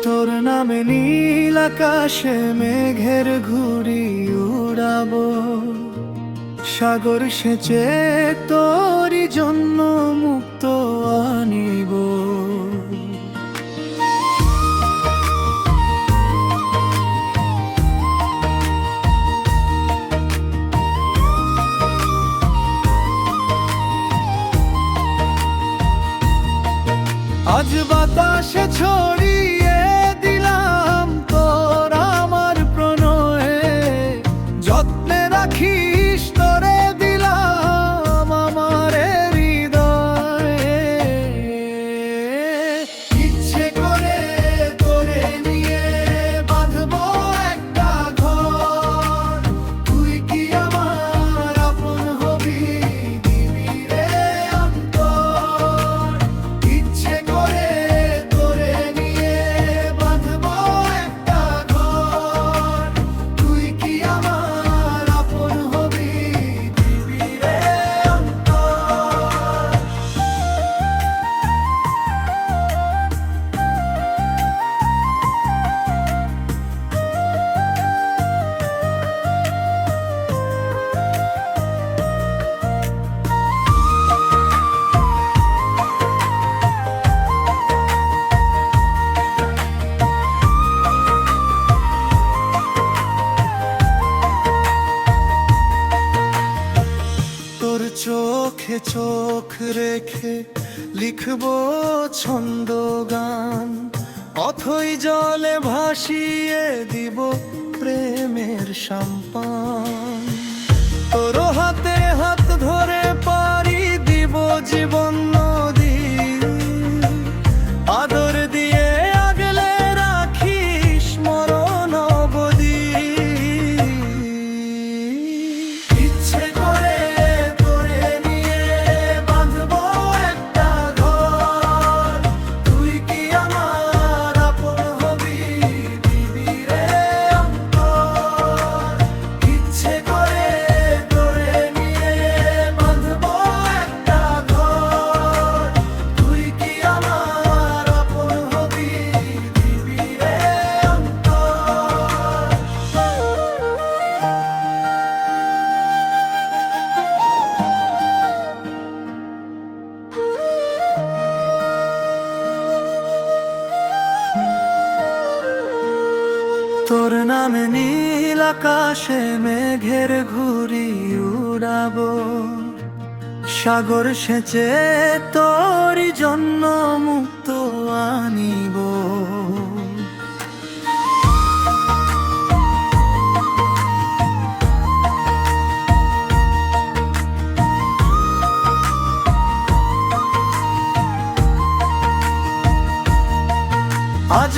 তোর নামে নীল আকাশে মেঘের ঘুড়ি উড়াবো, সাগর সেচে তোরই জন্য মুক্ত আনিব। আজ বাতাসে ছড়িয়ে দিলাম তোর আমার প্রণয়ে, যত্নে রাখিস তোরে দিলাম আমার হৃদয়ে। ইচ্ছে করে তোরে নিয়ে বাঁধবো একটা ঘর, তুই কি আমার আপন হবি, দিবি রে অন্তর। ইচ্ছে করে তোরে নিয়ে বাঁধবো একটা ঘর, তুই কি আমার আপন হবি, দিবি রে অন্তর। তোর চোখে চোখ রেখে লিখবো ছন্দ গান, অথই জলে ভাসিয়ে দিব প্রেমের সম্পান। তোর হাতে হাত ধরে পারি দিব জীবন নদী, আদর দিয়ে আগলে রাখিস মরণ অবধি। ইচ্ছে করে তোরে নিয়ে বাঁধবো একটা ঘর, তুই কি আমার আপন হবি, দিবি রে অন্তর। ইচ্ছে করে তোরে নিয়ে বাঁধবো একটা ঘর, তুই কি আমার আপন হবি, দিবি রে অন্তর। তোর নামে নীল আকাশে মেঘের ঘুড়ি উড়াবো, সাগর সেচে তোরই জন্য মুক্ত আনিব। আজ